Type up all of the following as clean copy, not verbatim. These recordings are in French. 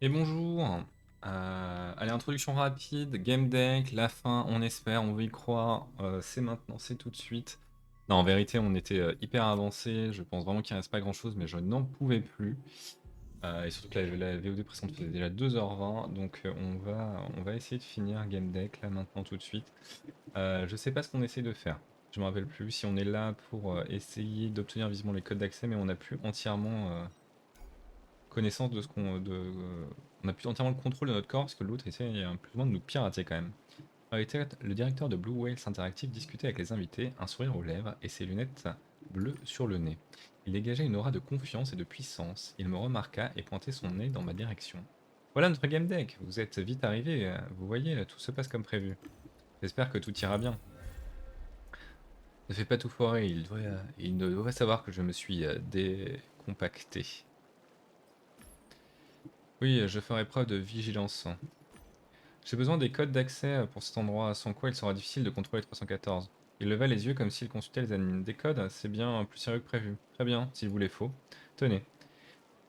Et bonjour. Allez, introduction rapide, game deck, la fin, on espère, on veut y croire, c'est maintenant, c'est tout de suite. Non, en vérité, on était hyper avancé, je pense vraiment qu'il ne reste pas grand chose, mais je n'en pouvais plus. Et surtout que la VOD précédente faisait déjà 2h20, donc on va essayer de finir game deck là maintenant tout de suite. Je sais pas ce qu'on essaie de faire, je me rappelle plus si on est là pour essayer d'obtenir visiblement les codes d'accès, mais on n'a plus entièrement connaissance de ce qu'on. On a plus entièrement le contrôle de notre corps parce que l'autre essaie plus ou moins de nous pirater quand même. Le directeur de Blue Whales Interactive discutait avec les invités, un sourire aux lèvres et ses lunettes bleues sur le nez. Il dégageait une aura de confiance et de puissance. Il me remarqua et pointait son nez dans ma direction. Voilà notre game deck, vous êtes vite arrivé, vous voyez, tout se passe comme prévu. J'espère que tout ira bien. Ne fais pas tout foirer, il ne doit savoir que je me suis décompacté. Oui, je ferai preuve de vigilance. J'ai besoin des codes d'accès pour cet endroit, sans quoi il sera difficile de contrôler 314. Il leva les yeux comme s'il consultait les admins. Des codes, c'est bien plus sérieux que prévu. Très bien, s'il vous les faut. Tenez.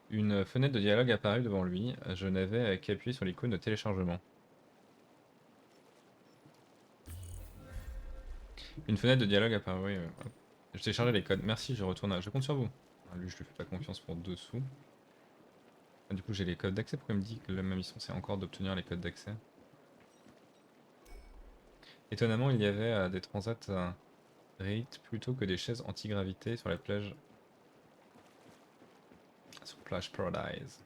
Une fenêtre de dialogue apparut devant lui. Je n'avais qu'à appuyer sur l'icône de téléchargement. Une fenêtre de dialogue apparut, oui. Hop. Je téléchargeais les codes. Merci, je retourne. Je compte sur vous. Ah, lui, je lui fais pas confiance pour dessous. Ah, du coup, j'ai les codes d'accès. Pourquoi il me dit que ma mission, c'est encore d'obtenir les codes d'accès? Étonnamment, il y avait des transats rate plutôt que des chaises anti-gravité sur la plage. Sur Plage Paradise.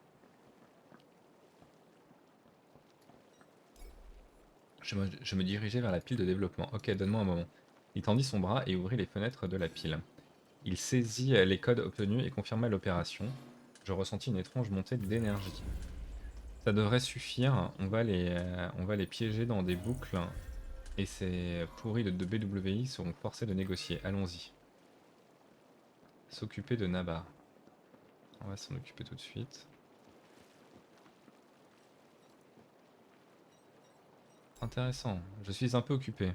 Je me dirigeais vers la pile de développement. Ok, donne-moi un moment. Il tendit son bras et ouvrit les fenêtres de la pile. Il saisit les codes obtenus et confirma l'opération. Je ressentis une étrange montée d'énergie. Ça devrait suffire. On va les piéger dans des boucles. Et ces pourris de BWI seront forcés de négocier. Allons-y. S'occuper de Naba. On va s'en occuper tout de suite. Intéressant. Je suis un peu occupé.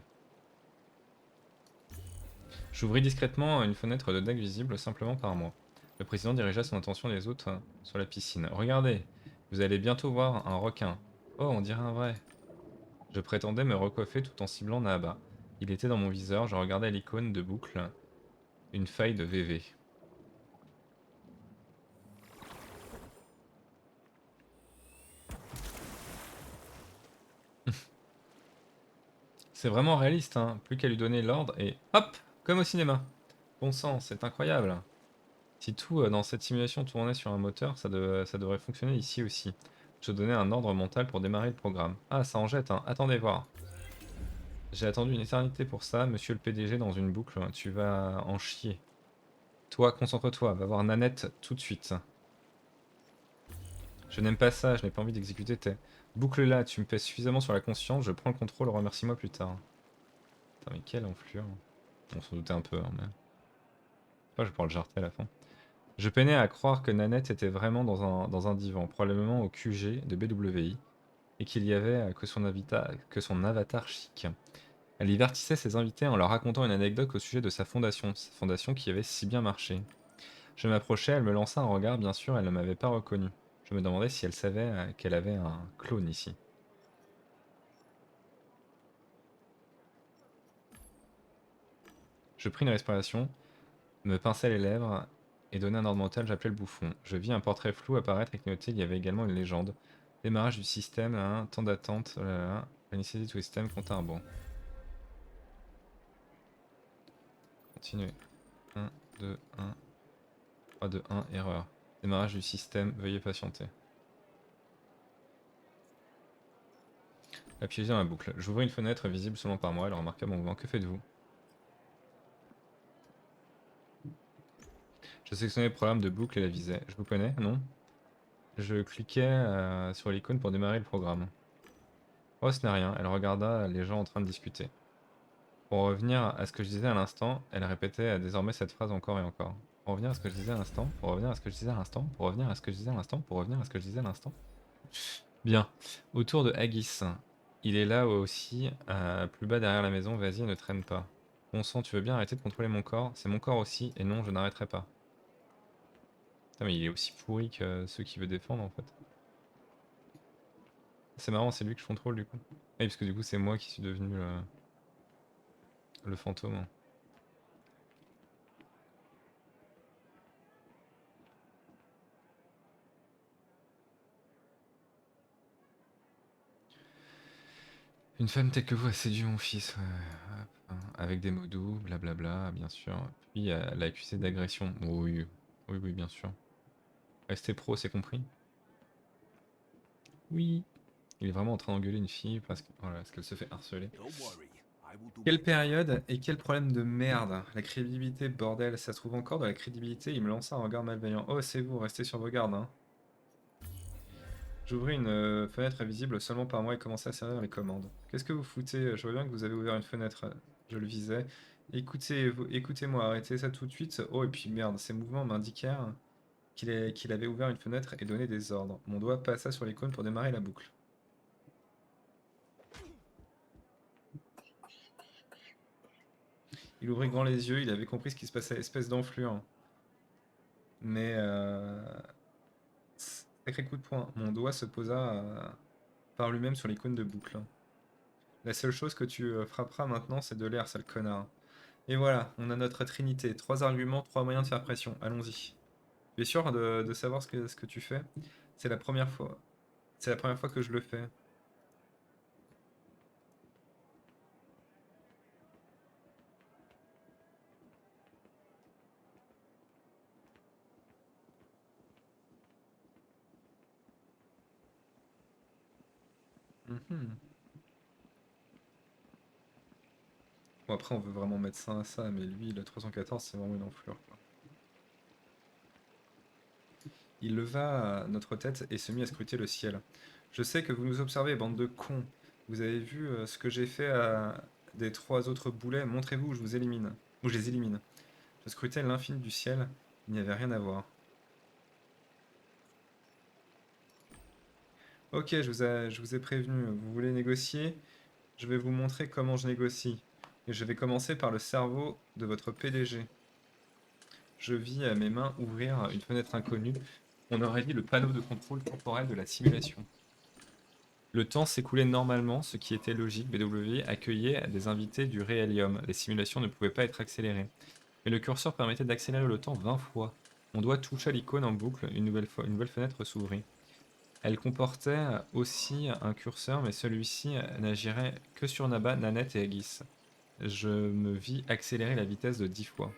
J'ouvris discrètement une fenêtre de deck visible simplement par moi. Le président dirigea son attention des autres sur la piscine. Regardez, vous allez bientôt voir un requin. Oh, on dirait un vrai. Je prétendais me recoiffer tout en ciblant Nahaba. Il était dans mon viseur, je regardais l'icône de boucle, une faille de VV. C'est vraiment réaliste, hein. Plus qu'à lui donner l'ordre et hop, comme au cinéma. Bon sang, c'est incroyable. Si tout dans cette simulation tournait sur un moteur, ça devrait fonctionner ici aussi. Je donnais un ordre mental pour démarrer le programme. Ah, ça en jette, hein. Attendez voir. J'ai attendu une éternité pour ça, monsieur le PDG dans une boucle, tu vas en chier. Toi, concentre-toi, va voir Nanette tout de suite. Je n'aime pas ça, je n'ai pas envie d'exécuter tes... Boucle là, tu me pèses suffisamment sur la conscience, je prends le contrôle, remercie-moi plus tard. Putain, mais quelle enflure. On s'en doutait un peu, hein, mais... Oh, je vais pouvoir le jarter à la fin. Je peinais à croire que Nanette était vraiment dans un divan, probablement au QG de BWI, et qu'il y avait que son avatar chic. Elle divertissait ses invités en leur racontant une anecdote au sujet de sa fondation qui avait si bien marché. Je m'approchais, elle me lança un regard, bien sûr, elle ne m'avait pas reconnu. Je me demandais si elle savait qu'elle avait un clone ici. Je pris une respiration, me pinçai les lèvres et donnai un ordre mental, j'appelais le bouffon. Je vis un portrait flou apparaître et clignoter, il y avait également une légende. Démarrage du système, temps d'attente, l'initiative du système compte un bon. Continuez. 1, 2, 1, 3, 2, 1, erreur. Démarrage du système, veuillez patienter. Appuyez dans la boucle. J'ouvris une fenêtre visible seulement par moi, elle remarqua mon mouvement. Que faites-vous? Je sélectionnais le programme de boucle et la visais. Je vous connais, non? Je cliquais sur l'icône pour démarrer le programme. Oh, ce n'est rien. Elle regarda les gens en train de discuter. Pour revenir à ce que je disais à l'instant, elle répétait désormais cette phrase encore et encore. Pour revenir à ce que je disais à l'instant, pour revenir à ce que je disais à l'instant, pour revenir à ce que je disais à l'instant, pour revenir à ce que je disais à l'instant. Bien. Autour de Haggis. Il est là aussi, plus bas derrière la maison. Vas-y, ne traîne pas. Bon sang, tu veux bien arrêter de contrôler mon corps? C'est mon corps aussi, et non, je n'arrêterai pas. Putain, mais il est aussi pourri que ceux qui veut défendre en fait. c'est marrant, c'est lui que je contrôle du coup. Oui, parce que du coup, c'est moi qui suis devenu le fantôme, hein. Une femme telle que vous a séduit mon fils, ouais, hop, hein, avec des mots doux, blablabla, bien sûr. Puis elle l'a accusé d'agression. Oui, oui, oui, bien sûr. Restez pro, c'est compris? Oui. Il est vraiment en train d'engueuler une fille parce qu'elle se fait harceler. Quelle période et quel problème de merde. La crédibilité, bordel, ça se trouve encore de la crédibilité. Il me lance un regard malveillant. Oh, c'est vous, restez sur vos gardes, hein. J'ouvris une fenêtre visible seulement par moi et commençai à servir les commandes. Qu'est-ce que vous foutez? Je vois bien que vous avez ouvert une fenêtre. Je le visais. Écoutez-moi, arrêtez ça tout de suite. Oh, et puis merde, ces mouvements m'indiquèrent qu'il avait ouvert une fenêtre et donné des ordres. Mon doigt passa sur l'icône pour démarrer la boucle. Il ouvrit grand les yeux, il avait compris ce qui se passait, espèce d'enflure. Mais sacré coup de poing. Mon doigt se posa par lui-même sur l'icône de boucle. La seule chose que tu frapperas maintenant, c'est de l'air, sale connard. Et voilà, on a notre trinité. 3 arguments, 3 moyens de faire pression. Allons-y. Tu es sûr de savoir ce que tu fais? C'est la première fois. C'est la première fois que je le fais. Mhm. Bon, après, on veut vraiment mettre ça à ça, mais lui, le 314, c'est vraiment une enflure, quoi. Il leva notre tête et se mit à scruter le ciel. Je sais que vous nous observez, bande de cons. Vous avez vu ce que j'ai fait à des 3 autres boulets. Montrez-vous ou je vous élimine. Ou je les élimine. Je scrutais l'infini du ciel. Il n'y avait rien à voir. Ok, je vous ai prévenu. Vous voulez négocier? Je vais vous montrer comment je négocie. Et je vais commencer par le cerveau de votre PDG. Je vis à mes mains ouvrir une fenêtre inconnue. On aurait dit le panneau de contrôle temporel de la simulation. Le temps s'écoulait normalement, ce qui était logique. BW accueillait des invités du Réalium. Les simulations ne pouvaient pas être accélérées. Mais le curseur permettait d'accélérer le temps 20 fois. Mon doigt toucha l'icône en boucle, une nouvelle fenêtre s'ouvrit. Elle comportait aussi un curseur, mais celui-ci n'agirait que sur Naba, Nanette et Aegis. Je me vis accélérer la vitesse de 10 fois.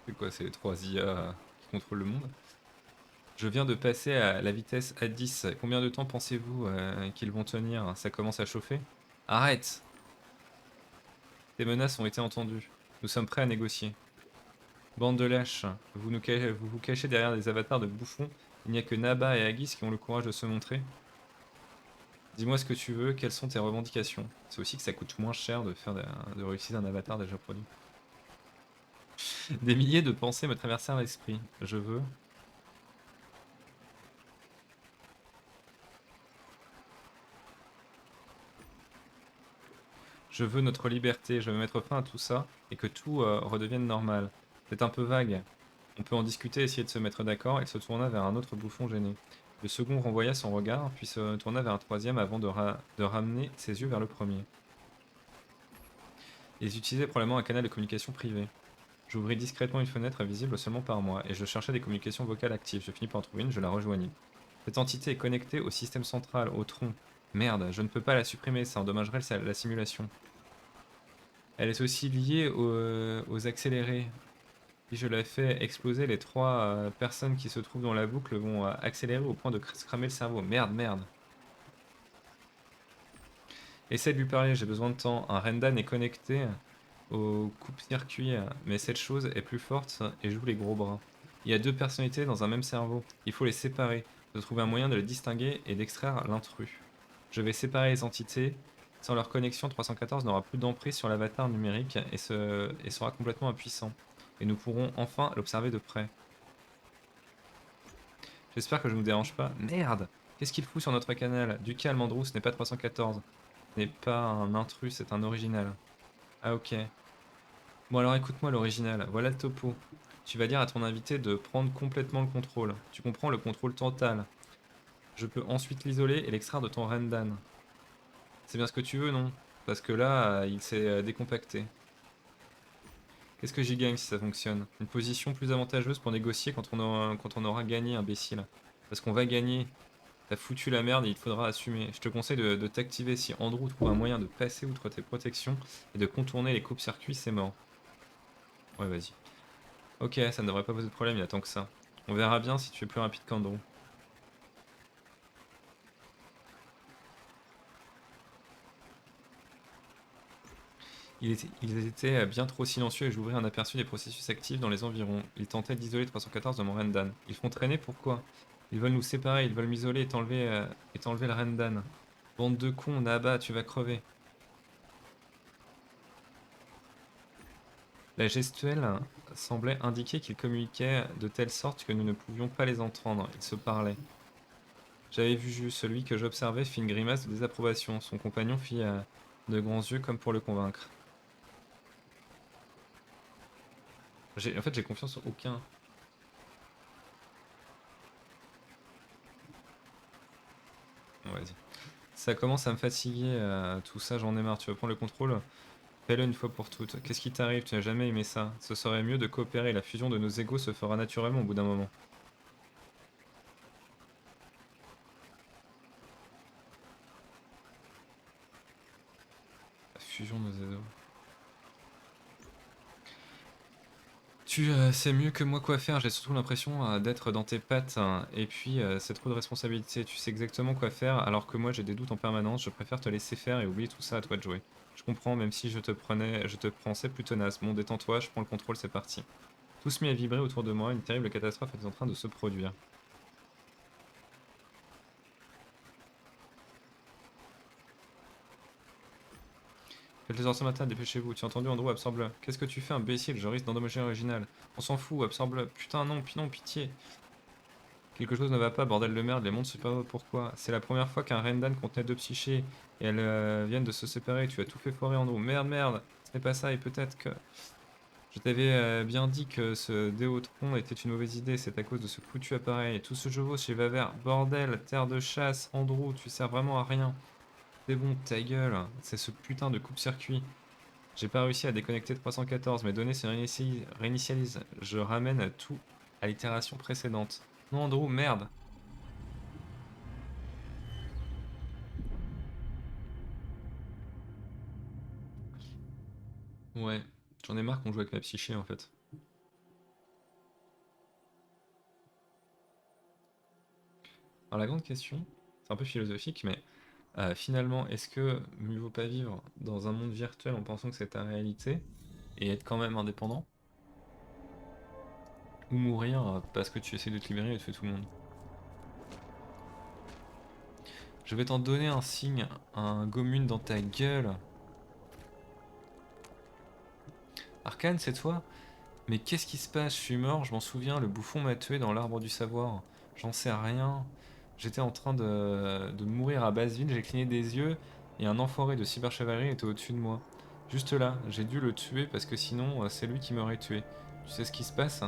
C'est quoi, c'est les 3 IA qui contrôlent le monde? Je viens de passer à la vitesse à 10. Combien de temps pensez-vous qu'ils vont tenir? Ça commence à chauffer. Arrête! Tes menaces ont été entendues. Nous sommes prêts à négocier. Bande de lâches, vous vous cachez derrière des avatars de bouffons. Il n'y a que Naba et Aegis qui ont le courage de se montrer. Dis-moi ce que tu veux, quelles sont tes revendications? C'est aussi que ça coûte moins cher de réussir un avatar déjà produit. Des milliers de pensées me traversèrent l'esprit. Je veux notre liberté, je veux mettre fin à tout ça et que tout redevienne normal. C'est un peu vague. On peut en discuter, essayer de se mettre d'accord. Il se tourna vers un autre bouffon gêné. Le second renvoya son regard, puis se tourna vers un troisième avant de ramener ses yeux vers le premier. Ils utilisaient probablement un canal de communication privé. J'ouvris discrètement une fenêtre visible seulement par moi, et je cherchais des communications vocales actives. Je finis par en trouver une, je la rejoignis. Cette entité est connectée au système central, au tronc. Merde, je ne peux pas la supprimer, ça endommagerait la simulation. Elle est aussi liée aux accélérés. Si je la fais exploser, les 3 personnes qui se trouvent dans la boucle vont accélérer au point de se cramer le cerveau. Merde, merde. Essaie de lui parler, j'ai besoin de temps. Un Rendan est connecté au coupe-circuit, mais cette chose est plus forte et joue les gros bras. Il y a 2 personnalités dans un même cerveau. Il faut les séparer, de trouver un moyen de les distinguer et d'extraire l'intrus. Je vais séparer les entités. Sans leur connexion, 314 n'aura plus d'emprise sur l'avatar numérique et sera complètement impuissant. Et nous pourrons enfin l'observer de près. J'espère que je ne vous dérange pas. Merde! Qu'est-ce qu'il fout sur notre canal? Du calme, Andrew, ce n'est pas 314. n'est pas un intrus, c'est un original. Ah ok. Bon alors écoute-moi l'original, voilà le topo. Tu vas dire à ton invité de prendre complètement le contrôle. Tu comprends le contrôle total. Je peux ensuite l'isoler et l'extraire de ton Rendan. C'est bien ce que tu veux, non? Parce que là, il s'est décompacté. Qu'est-ce que j'y gagne si ça fonctionne? Une position plus avantageuse pour négocier quand on aura gagné, imbécile. Parce qu'on va gagner. T'as foutu la merde et il te faudra assumer. Je te conseille de t'activer si Andrew trouve un moyen de passer outre tes protections et de contourner les coupes-circuits, c'est mort. Ouais, vas-y. Ok, ça ne devrait pas poser de problème, il y a tant que ça. On verra bien si tu es plus rapide qu'Andrew. Ils étaient bien trop silencieux et j'ouvrais un aperçu des processus actifs dans les environs. Ils tentaient d'isoler 314 de mon Rendan. Ils font traîner, pourquoi? Ils veulent nous séparer, ils veulent m'isoler et t'enlever le Rendan. Bande de cons, Naba, tu vas crever. La gestuelle semblait indiquer qu'ils communiquaient de telle sorte que nous ne pouvions pas les entendre. Ils se parlaient. J'avais vu juste celui que j'observais fit une grimace de désapprobation. Son compagnon fit de grands yeux comme pour le convaincre. En fait, j'ai confiance en aucun. Bon, vas-y. Ça commence à me fatiguer, tout ça, j'en ai marre. Tu veux prendre le contrôle? Fais-le une fois pour toutes. Qu'est-ce qui t'arrive? Tu n'as jamais aimé ça. Ce serait mieux de coopérer. La fusion de nos égos se fera naturellement au bout d'un moment. La fusion de nos égos. Tu sais mieux que moi quoi faire, j'ai surtout l'impression d'être dans tes pattes, hein, et puis c'est trop de responsabilité, tu sais exactement quoi faire, alors que moi j'ai des doutes en permanence, je préfère te laisser faire et oublier tout ça, à toi de jouer. Je comprends, même si je te pensais plus tenace. Bon, détends-toi, je prends le contrôle, c'est parti. Tout se mit à vibrer autour de moi, une terrible catastrophe était en train de se produire. Faites les heures ce matin, dépêchez-vous, tu as entendu Andrew, absorbe-le. Qu'est-ce que tu fais, imbécile, je risque d'endommager l'original. On s'en fout, absorbe-le. Putain, non, non, pitié. Quelque chose ne va pas, bordel de merde, les mondes se pas pourquoi. C'est la première fois qu'un Rendan contenait deux psychés et elles viennent de se séparer. Tu as tout fait foirer en nous. Merde, merde, ce n'est pas ça et peut-être que. Je t'avais bien dit que ce Déotron était une mauvaise idée, c'est à cause de ce foutu appareil. Tout ce chevaux chez Vaver, bordel, terre de chasse, Andrew, tu sers vraiment à rien. C'est bon, ta gueule, c'est ce putain de coupe-circuit. J'ai pas réussi à déconnecter 314, mes données se réinitialisent. Je ramène tout à l'itération précédente. Non, Andrew, merde. Ouais, j'en ai marre qu'on joue avec ma psyché en fait. Alors la grande question, c'est un peu philosophique, mais finalement, est-ce que mieux vaut pas vivre dans un monde virtuel en pensant que c'est ta réalité et être quand même indépendant, ou mourir parce que tu essaies de te libérer et de tuer tout le monde? Je vais t'en donner un signe, un gommune dans ta gueule. Arcane, c'est toi? Mais qu'est-ce qui se passe? Je suis mort, je m'en souviens, le bouffon m'a tué dans l'arbre du savoir. J'en sais rien. J'étais en train de mourir à Baseville, j'ai cligné des yeux et un enfoiré de cyberchevalerie était au-dessus de moi. Juste là, j'ai dû le tuer parce que sinon c'est lui qui m'aurait tué. Tu sais ce qui se passe?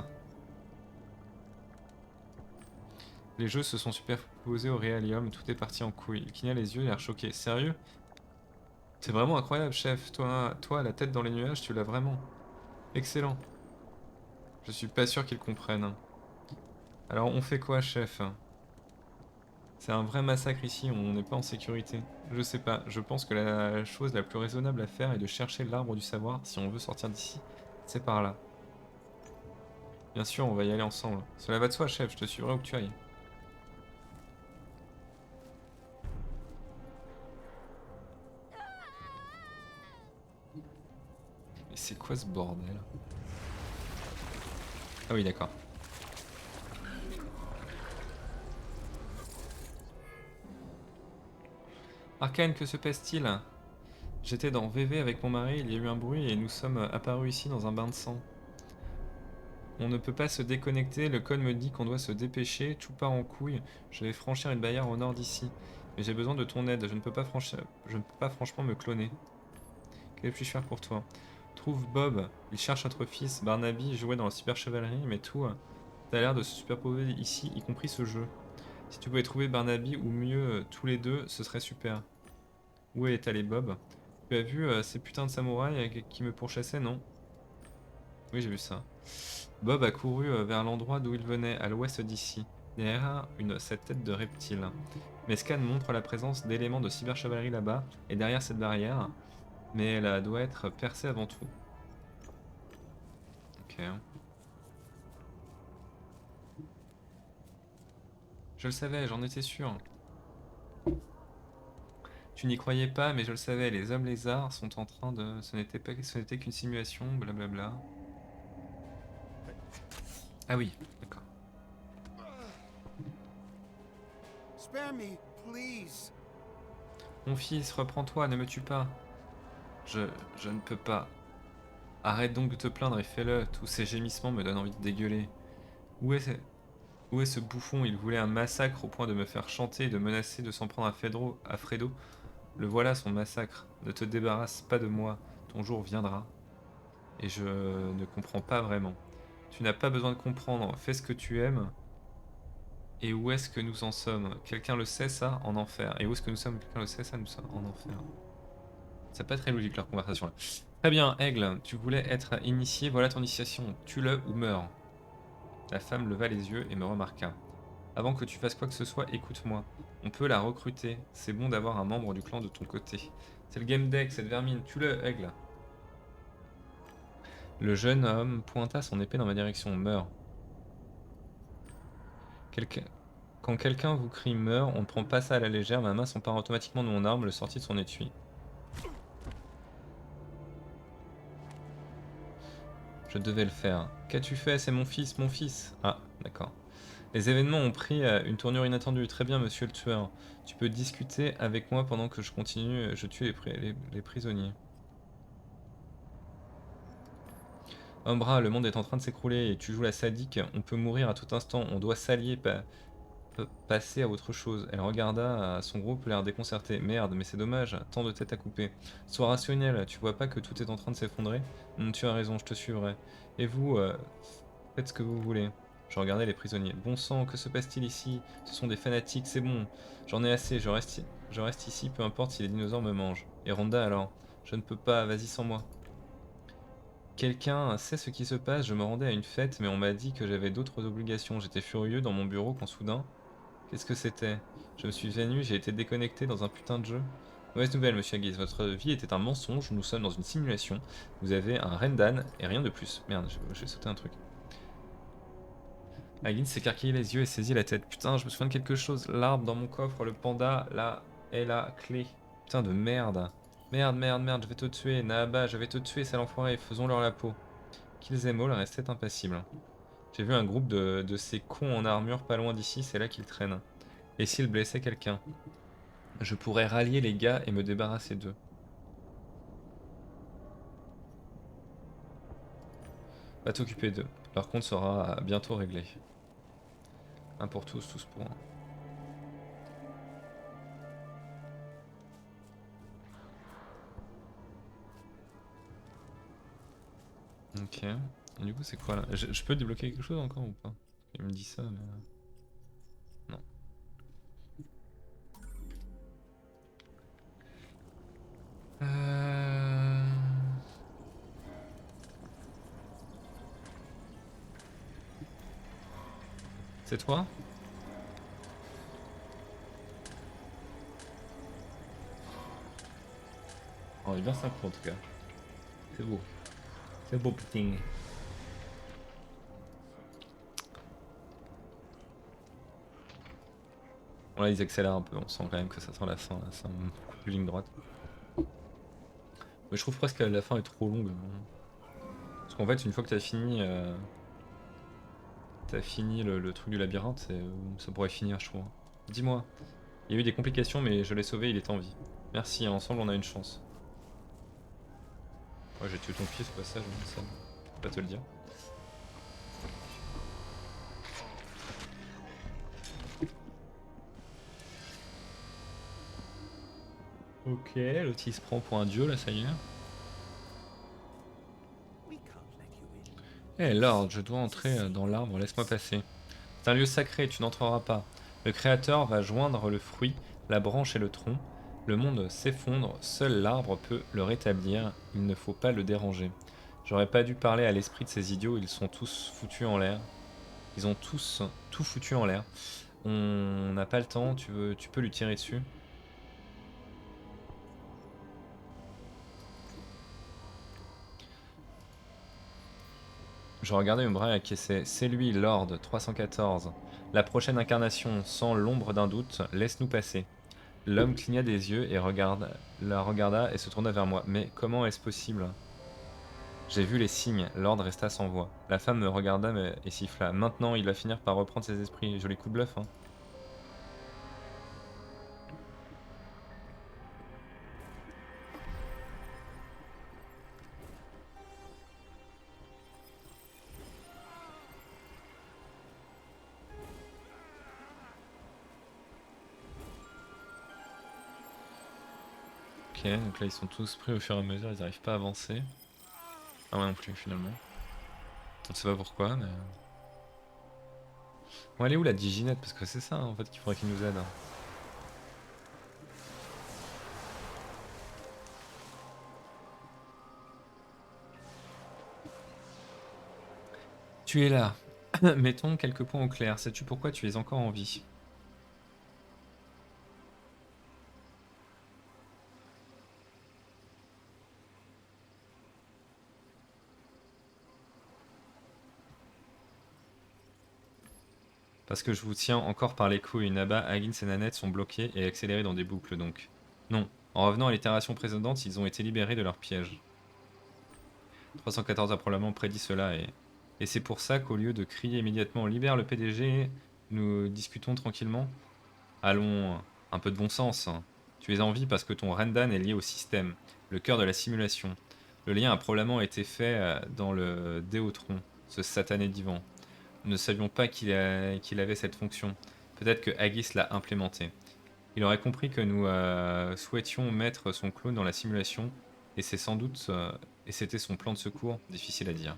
Les jeux se sont superposés au réalium, tout est parti en couille. Il cligna les yeux, l'air choqué. Sérieux? C'est vraiment incroyable, chef. Toi, la tête dans les nuages, tu l'as vraiment. Excellent. Je suis pas sûr qu'ils comprennent. Alors on fait quoi, chef? C'est un vrai massacre ici, on n'est pas en sécurité. Je sais pas, je pense que la chose la plus raisonnable à faire est de chercher l'arbre du savoir si on veut sortir d'ici. C'est par là. Bien sûr, on va y aller ensemble. Cela va de soi, chef, je te suivrai où que tu ailles. Mais c'est quoi ce bordel? Ah oui, d'accord. Arcane, que se passe-t-il? J'étais dans VV avec mon mari, il y a eu un bruit et nous sommes apparus ici dans un bain de sang. On ne peut pas se déconnecter, le code me dit qu'on doit se dépêcher, tout part en couille. Je vais franchir une barrière au nord d'ici. Mais j'ai besoin de ton aide, je ne peux pas franchement me cloner. Que puis-je faire pour toi? Trouve Bob, il cherche notre fils. Barnaby jouait dans la super chevalerie, mais tout t'as l'air de se superposer ici, y compris ce jeu. Si tu pouvais trouver Barnaby, ou mieux, tous les deux, ce serait super. Où est allé Bob? Tu as vu ces putains de samouraïs qui me pourchassaient, non? Oui, j'ai vu ça. Bob a couru vers l'endroit d'où il venait, à l'ouest d'ici, derrière cette tête de reptile. Mes scans montrent la présence d'éléments de cyberchevalerie là-bas, et derrière cette barrière, mais elle doit être percée avant tout. Ok. Je le savais, j'en étais sûr. Tu n'y croyais pas, mais je le savais, les hommes lézards sont en train de... Ce n'était qu'une simulation, blablabla. Ah oui, d'accord. Spare me, please. Mon fils, reprends-toi, ne me tue pas. Je... je ne peux pas. Arrête donc de te plaindre et fais-le, tous ces gémissements me donnent envie de dégueuler. Où est, ce... Où est ce bouffon? Il voulait un massacre au point de me faire chanter et de menacer de s'en prendre à Fredo. Le voilà son massacre. Ne te débarrasse pas de moi, ton jour viendra. Et je ne comprends pas vraiment. Tu n'as pas besoin de comprendre, fais ce que tu aimes. Et où est-ce que nous en sommes? Quelqu'un le sait ça? En enfer. Et où est-ce que nous sommes? Quelqu'un le sait ça? Nous sommes en enfer. C'est pas très logique leur conversation là. Très bien, Aigle, tu voulais être initié, voilà ton initiation. Tue-le ou meurs. La femme leva les yeux et me remarqua. Avant que tu fasses quoi que ce soit, écoute-moi. On peut la recruter. C'est bon d'avoir un membre du clan de ton côté. C'est le game deck, cette vermine. Tue-le, Aigle. Le jeune homme pointa son épée dans ma direction. Meurs. Quelqu'un... Quand quelqu'un vous crie meurt, on ne prend pas ça à la légère, ma main s'empare automatiquement de mon arme, le sortit de son étui. Je devais le faire. Qu'as-tu fait? C'est mon fils, mon fils. Ah, d'accord. Les événements ont pris une tournure inattendue. Très bien, monsieur le tueur. Tu peux discuter avec moi pendant que je continue, je tue les prisonniers. Umbra, le monde est en train de s'écrouler et tu joues la sadique. On peut mourir à tout instant. On doit s'allier, passer à autre chose. Elle regarda son groupe, l'air déconcerté. Merde, mais c'est dommage, tant de têtes à couper. Sois rationnel, tu vois pas que tout est en train de s'effondrer? Tu as raison, je te suivrai. Et vous, faites ce que vous voulez. Je regardais les prisonniers. Bon sang, que se passe-t-il ici? Ce sont des fanatiques, c'est bon. J'en ai assez, je reste ici, peu importe si les dinosaures me mangent. Et Rhonda alors? Je ne peux pas, vas-y sans moi. Quelqu'un sait ce qui se passe? Je me rendais à une fête, mais on m'a dit que j'avais d'autres obligations. J'étais furieux dans mon bureau quand soudain... Qu'est-ce que c'était? Je me suis venu, j'ai été déconnecté dans un putain de jeu. Mauvaise nouvelle, monsieur Aguise, votre vie était un mensonge, nous sommes dans une simulation. Vous avez un Rendan et rien de plus. Merde, j'ai sauté un truc. Aguise s'écarquillait les yeux et saisit la tête. Putain, je me souviens de quelque chose. L'arbre dans mon coffre, le panda, là, est la clé. Putain de merde. Merde, merde, merde, je vais te tuer. Nahaba, je vais te tuer, sale enfoiré, faisons-leur la peau. Killzemol restait impassible. J'ai vu un groupe de ces cons en armure pas loin d'ici, c'est là qu'ils traînent. Et s'ils blessaient quelqu'un? Je pourrais rallier les gars et me débarrasser d'eux. Va t'occuper d'eux. Leur compte sera bientôt réglé. Un pour tous, tous pour un. Ok. Et du coup, c'est quoi là? Je peux débloquer quelque chose encore ou pas? Il me dit ça, mais... Non. Euh... C'est toi? On est bien synchro en tout cas. C'est beau. C'est beau putain. Bon là ils accélèrent un peu, on sent quand même que ça sent la fin, là. C'est un peu ligne droite. Mais je trouve presque que la fin est trop longue. Parce qu'en fait une fois que t'as fini le truc du labyrinthe, ça pourrait finir je trouve. Dis-moi. Il y a eu des complications mais je l'ai sauvé, il est en vie. Merci, ensemble on a une chance. Ouais, j'ai tué ton fils au passage, ça, je peux pas te le dire. Ok, l'autre il se prend pour un dieu là, ça y est. We can't let you in. Eh Lord, je dois It's a entrer dans sacred l'arbre, laisse-moi place. passer. C'est un lieu sacré, tu n'entreras pas. Le Créateur va joindre le fruit, la branche et le tronc. Le monde s'effondre, seul l'arbre peut le rétablir, il ne faut pas le déranger. J'aurais pas dû parler à l'esprit de ces idiots, ils sont tous foutus en l'air. Ils ont tous tout foutu en l'air. On n'a pas le temps, tu peux lui tirer dessus. Je regardais Umbra acquiescer. C'est lui, Lord 314. La prochaine incarnation, sans l'ombre d'un doute, laisse-nous passer. L'homme cligna des yeux et la regarda et se tourna vers moi. Mais comment est-ce possible? J'ai vu les signes. Lord resta sans voix. La femme me regarda et siffla. Maintenant, il va finir par reprendre ses esprits. Joli coup de bluff, hein. Ok, donc là ils sont tous pris au fur et à mesure, ils n'arrivent pas à avancer. Ah moi non plus finalement. On sait pas pourquoi, mais... Bon, elle est où la diginette? Parce que c'est ça en fait qu'il faudrait qu'il nous aide. Tu es là. Mettons quelques points au clair. Sais-tu pourquoi tu es encore en vie? Parce que je vous tiens encore par les couilles. Naba, Agins et Nanette sont bloqués et accélérés dans des boucles donc. Non. En revenant à l'itération précédente, ils ont été libérés de leur piège. 314 a probablement prédit cela et c'est pour ça qu'au lieu de crier immédiatement libère le PDG, nous discutons tranquillement. Allons, un peu de bon sens. Tu es en vie parce que ton Rendan est lié au système, le cœur de la simulation. Le lien a probablement été fait dans le Déotron, ce satané divan. Nous ne savions pas qu'il avait cette fonction. Peut-être que Haggis l'a implémenté. Il aurait compris que nous souhaitions mettre son clone dans la simulation, et c'est sans doute et c'était son plan de secours, difficile à dire.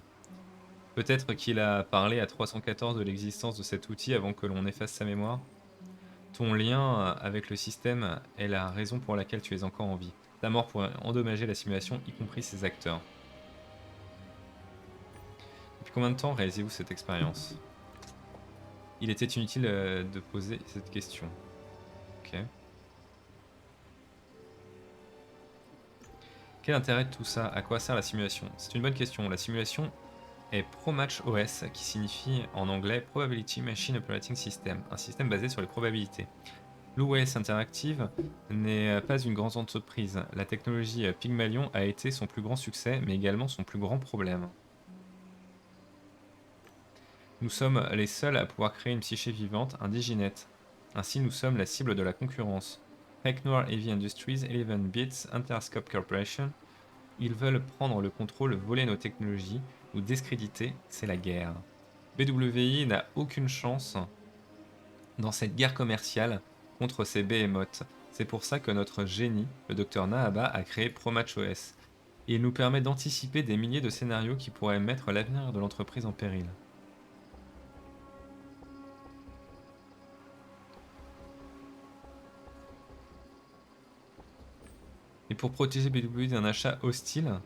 Peut-être qu'il a parlé à 314 de l'existence de cet outil avant que l'on efface sa mémoire. Ton lien avec le système est la raison pour laquelle tu es encore en vie. Ta mort pourrait endommager la simulation, y compris ses acteurs. Depuis combien de temps réalisez-vous cette expérience? Il était inutile de poser cette question. Ok. Quel intérêt de tout ça? À quoi sert la simulation? C'est une bonne question. La simulation est ProMatch OS, qui signifie en anglais Probability Machine Operating System, un système basé sur les probabilités. L'OS Interactive n'est pas une grande entreprise. La technologie Pygmalion a été son plus grand succès, mais également son plus grand problème. Nous sommes les seuls à pouvoir créer une psyché vivante, un diginette. Ainsi, nous sommes la cible de la concurrence. Peck Noir Heavy Industries, 11 Bits, Interscope Corporation, ils veulent prendre le contrôle, voler nos technologies, nous discréditer, c'est la guerre. BWI n'a aucune chance dans cette guerre commerciale contre ces behemoths. C'est pour ça que notre génie, le docteur Nahaba, a créé ProMatchOS. Et il nous permet d'anticiper des milliers de scénarios qui pourraient mettre l'avenir de l'entreprise en péril. Et pour protéger BWI d'un achat hostile,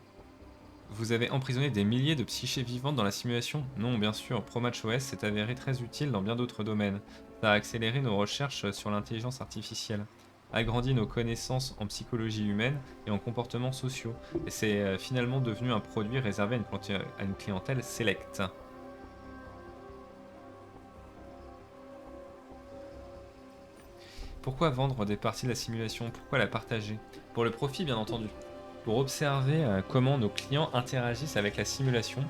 vous avez emprisonné des milliers de psychés vivantes dans la simulation? Non, bien sûr, ProMatchOS s'est avéré très utile dans bien d'autres domaines. Ça a accéléré nos recherches sur l'intelligence artificielle, agrandi nos connaissances en psychologie humaine et en comportements sociaux, et c'est finalement devenu un produit réservé à une clientèle sélecte. Pourquoi vendre des parties de la simulation? Pourquoi la partager? Pour le profit, bien entendu. Pour observer comment nos clients interagissent avec la simulation,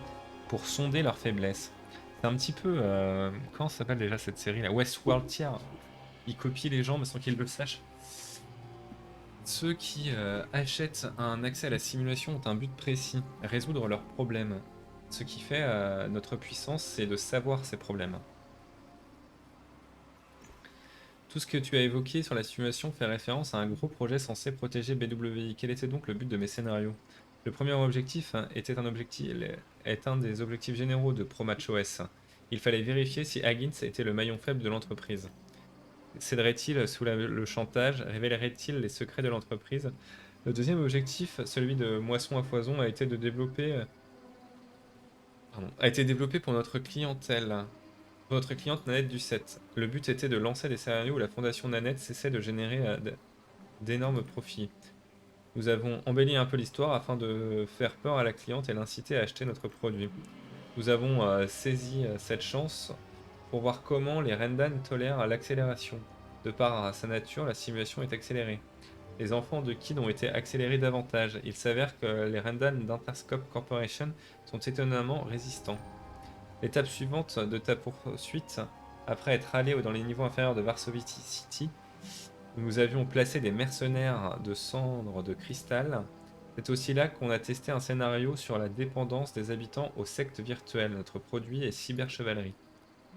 pour sonder leurs faiblesses. C'est un petit peu... comment ça s'appelle déjà cette série là? Westworld Tier. Ils copient les gens mais sans qu'ils le sachent. Ceux qui achètent un accès à la simulation ont un but précis, résoudre leurs problèmes. Ce qui fait notre puissance, c'est de savoir ces problèmes. Tout ce que tu as évoqué sur la simulation fait référence à un gros projet censé protéger BWI. Quel était donc le but de mes scénarios? Le premier objectif est un des objectifs généraux de ProMatchOS. Il fallait vérifier si Huggins était le maillon faible de l'entreprise. Céderait-il sous le chantage? Révélerait-il les secrets de l'entreprise? Le deuxième objectif, celui de moisson à foison, a été développé pour notre clientèle. Pour notre cliente Nanette du 7. Le but était de lancer des scénarios où la fondation Nanette cessait de générer d'énormes profits. Nous avons embelli un peu l'histoire afin de faire peur à la cliente et l'inciter à acheter notre produit. Nous avons saisi cette chance pour voir comment les Rendan tolèrent l'accélération. De par sa nature, la simulation est accélérée. Les enfants de Kid ont été accélérés davantage. Il s'avère que les Rendan d'Interscope Corporation sont étonnamment résistants. L'étape suivante de ta poursuite, après être allé dans les niveaux inférieurs de Varsovie City, nous avions placé des mercenaires de cendres de cristal. C'est aussi là qu'on a testé un scénario sur la dépendance des habitants aux sectes virtuelles. Notre produit est Cyberchevalerie.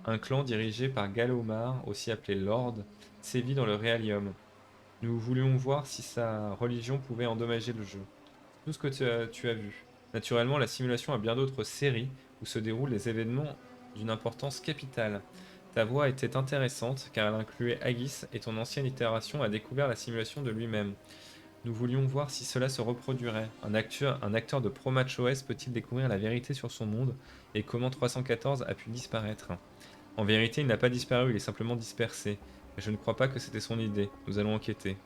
Un clan dirigé par Galomar, aussi appelé Lord, sévit dans le Realium. Nous voulions voir si sa religion pouvait endommager le jeu. Tout ce que tu as vu. Naturellement, la simulation a bien d'autres séries où se déroulent les événements d'une importance capitale. Ta voix était intéressante car elle incluait Haggis et ton ancienne itération a découvert la simulation de lui-même. Nous voulions voir si cela se reproduirait. Un acteur de ProMatchOS peut-il découvrir la vérité sur son monde et comment 314 a pu disparaître? En vérité, il n'a pas disparu, il est simplement dispersé. Mais je ne crois pas que c'était son idée. Nous allons enquêter.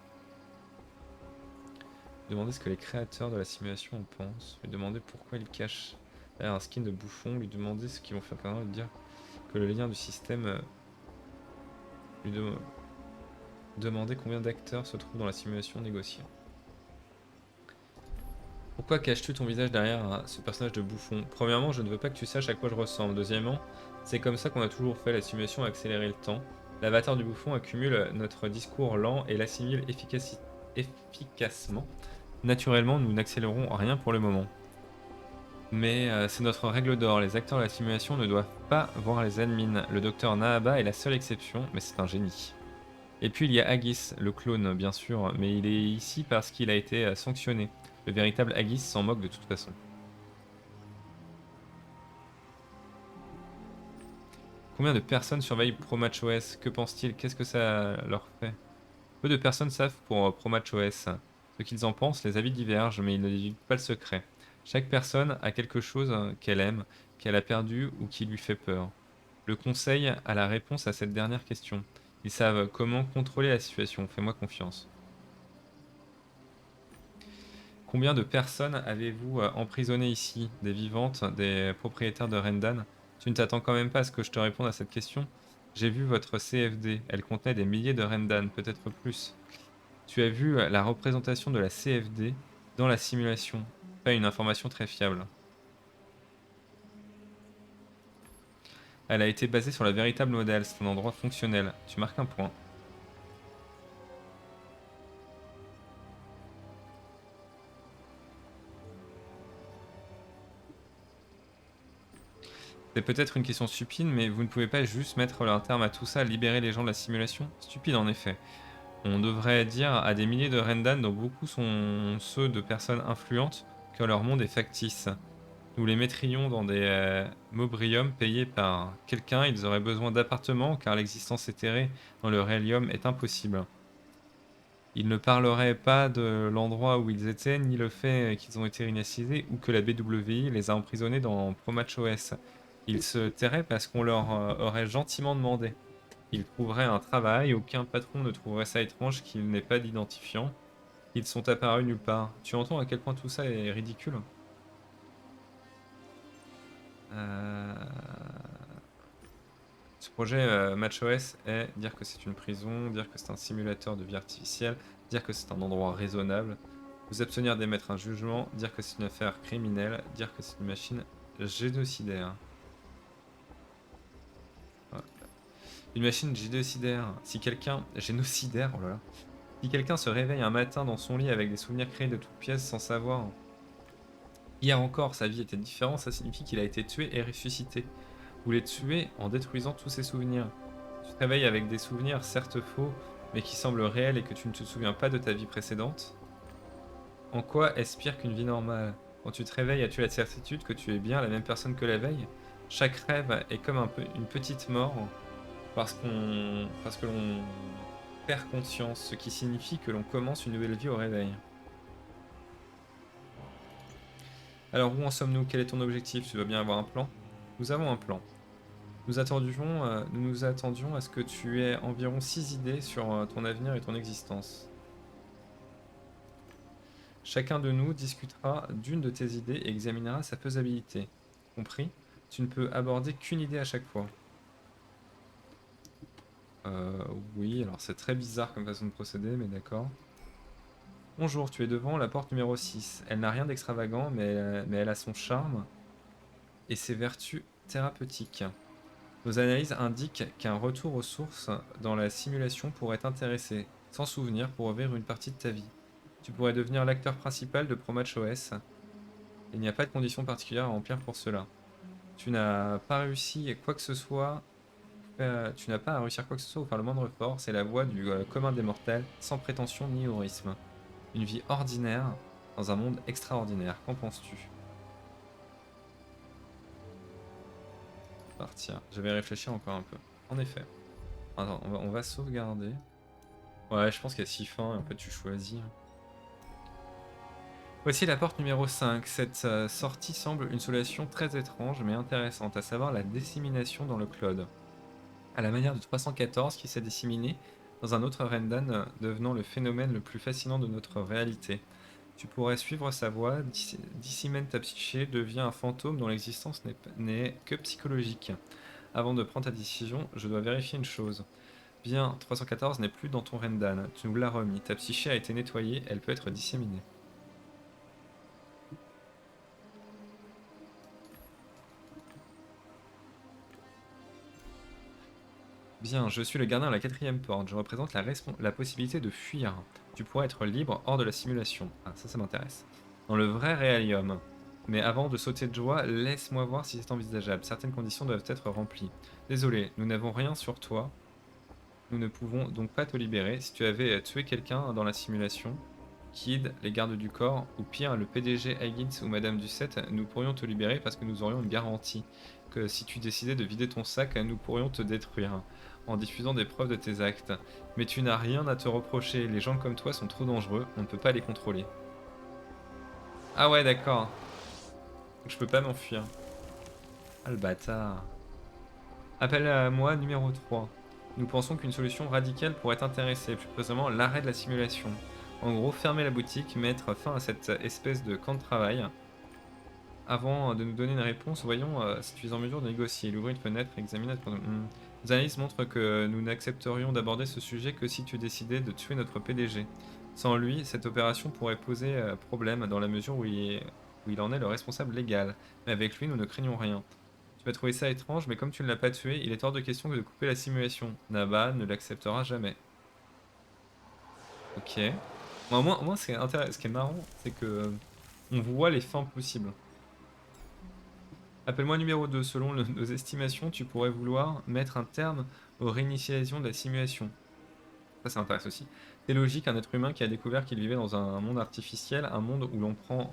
Demander ce que les créateurs de la simulation en pensent. Lui demander pourquoi ils cachent derrière un skin de bouffon. Lui demander ce qu'ils vont faire quand lui dire que le lien du système. Lui demander combien d'acteurs se trouvent dans la simulation négociée. Pourquoi caches-tu ton visage derrière ce personnage de bouffon? Premièrement, je ne veux pas que tu saches à quoi je ressemble. Deuxièmement, c'est comme ça qu'on a toujours fait, la simulation a accéléré le temps. L'avatar du bouffon accumule notre discours lent et l'assimile efficacement. Naturellement, nous n'accélérons rien pour le moment. Mais c'est notre règle d'or, les acteurs de la simulation ne doivent pas voir les admins. Le docteur Nahaba est la seule exception, mais c'est un génie. Et puis il y a Haggis, le clone bien sûr, mais il est ici parce qu'il a été sanctionné. Le véritable Haggis s'en moque de toute façon. Combien de personnes surveillent ProMatchOS? Que pensent-ils? Qu'est-ce que ça leur fait? Peu de personnes savent pour ProMatchOS. Ce qu'ils en pensent, les avis divergent, mais ils ne divulguent pas le secret. Chaque personne a quelque chose qu'elle aime, qu'elle a perdu ou qui lui fait peur. Le conseil a la réponse à cette dernière question. Ils savent comment contrôler la situation, fais-moi confiance. Combien de personnes avez-vous emprisonnées ici? Des vivantes, des propriétaires de Rendan? Tu ne t'attends quand même pas à ce que je te réponde à cette question? J'ai vu votre CFD, elle contenait des milliers de Rendan, peut-être plus. Tu as vu la représentation de la CFD dans la simulation. Pas une information très fiable. Elle a été basée sur le véritable modèle, c'est un endroit fonctionnel. Tu marques un point. C'est peut-être une question stupide, mais vous ne pouvez pas juste mettre un terme à tout ça, libérer les gens de la simulation? Stupide en effet. On devrait dire à des milliers de Rendan, dont beaucoup sont ceux de personnes influentes, que leur monde est factice. Nous les mettrions dans des mobriums payés par quelqu'un, ils auraient besoin d'appartements car l'existence éthérée dans le réalium est impossible. Ils ne parleraient pas de l'endroit où ils étaient, ni le fait qu'ils ont été inacisés ou que la BWI les a emprisonnés dans ProMatchOS. Ils se tairaient parce qu'on leur aurait gentiment demandé. Ils trouveraient un travail, aucun patron ne trouverait ça étrange qu'ils n'aient pas d'identifiant. Ils sont apparus nulle part. Tu entends à quel point tout ça est ridicule? Euh, Ce projet MatchOS est dire que c'est une prison, dire que c'est un simulateur de vie artificielle, dire que c'est un endroit raisonnable, vous abstenir d'émettre un jugement, dire que c'est une affaire criminelle, dire que c'est une machine génocidaire. Ouais. Une machine génocidaire. Si quelqu'un... Génocidaire, oh là là. Si quelqu'un se réveille un matin dans son lit avec des souvenirs créés de toutes pièces sans savoir... Hier encore, sa vie était différente, ça signifie qu'il a été tué et ressuscité. Vous les tuez en détruisant tous ses souvenirs. Tu te réveilles avec des souvenirs certes faux, mais qui semblent réels et que tu ne te souviens pas de ta vie précédente. En quoi est-ce pire qu'une vie normale? Quand tu te réveilles, as-tu la certitude que tu es bien la même personne que la veille? Chaque rêve est comme une petite mort parce que l'on perd conscience, ce qui signifie que l'on commence une nouvelle vie au réveil. Alors où en sommes-nous? Quel est ton objectif? Tu dois bien avoir un plan? Nous avons un plan. Nous nous attendions à ce que tu aies environ 6 idées sur ton avenir et ton existence. Chacun de nous discutera d'une de tes idées et examinera sa faisabilité. Compris? Tu ne peux aborder qu'une idée à chaque fois. Euh, oui, alors c'est très bizarre comme façon de procéder, mais d'accord. Bonjour, tu es devant la porte numéro 6. Elle n'a rien d'extravagant, mais elle a son charme et ses vertus thérapeutiques. Nos analyses indiquent qu'un retour aux sources dans la simulation pourrait t'intéresser, sans souvenir, pour revivre une partie de ta vie. Tu pourrais devenir l'acteur principal de ProMatch OS. Il n'y a pas de conditions particulières à remplir pour cela. Tu n'as pas réussi quoi que ce soit, tu n'as pas à réussir quoi que ce soit ou faire le moindre effort. C'est la voie du commun des mortels, sans prétention ni héroïsme. Une vie ordinaire dans un monde extraordinaire. Qu'en penses-tu? Partir. Je vais réfléchir encore un peu. En effet. Attends, on va sauvegarder. Ouais, je pense qu'il y a 6 fins et en fait tu choisis. Voici la porte numéro 5. Cette sortie semble une solution très étrange mais intéressante, à savoir la dissémination dans le cloud. À la manière de 314 qui s'est disséminé dans un autre Rendan, devenant le phénomène le plus fascinant de notre réalité. Tu pourrais suivre sa voie, dissémine ta psyché, devient un fantôme dont l'existence n'est que psychologique. Avant de prendre ta décision, je dois vérifier une chose. Bien, 314 n'est plus dans ton Rendan, tu nous l'as remis, ta psyché a été nettoyée, elle peut être disséminée. Bien, je suis le gardien à la 4e porte, je représente la possibilité de fuir. Tu pourrais être libre hors de la simulation. Ah, ça m'intéresse. Dans le vrai réalium. Mais avant de sauter de joie, laisse-moi voir si c'est envisageable. Certaines conditions doivent être remplies. Désolé, nous n'avons rien sur toi. Nous ne pouvons donc pas te libérer. Si tu avais tué quelqu'un dans la simulation, Kid, les gardes du corps, ou pire, le PDG Higgins ou Madame Ducette, nous pourrions te libérer parce que nous aurions une garantie que si tu décidais de vider ton sac, nous pourrions te détruire en diffusant des preuves de tes actes. Mais tu n'as rien à te reprocher, les gens comme toi sont trop dangereux, on ne peut pas les contrôler. Ah ouais, d'accord. Je peux pas m'enfuir. Ah le bâtard. Appelle à moi numéro 3. Nous pensons qu'une solution radicale pourrait t'intéresser, plus précisément l'arrêt de la simulation. En gros, fermer la boutique, mettre fin à cette espèce de camp de travail. Avant de nous donner une réponse, voyons si tu es en mesure de négocier. Il ouvrit une fenêtre et examina notre... Les analyses montrent que nous n'accepterions d'aborder ce sujet que si tu décidais de tuer notre PDG. Sans lui, cette opération pourrait poser problème dans la mesure où il en est le responsable légal. Mais avec lui, nous ne craignons rien. Tu vas trouver ça étrange, mais comme tu ne l'as pas tué, il est hors de question de couper la simulation. Naba ne l'acceptera jamais. Ok. Bon, au moins ce qui est marrant, c'est que on voit les fins possibles. Appelle-moi numéro 2. Selon nos estimations, tu pourrais vouloir mettre un terme aux réinitialisations de la simulation. Ça intéresse aussi. C'est logique, un être humain qui a découvert qu'il vivait dans un monde artificiel, un monde où l'on prend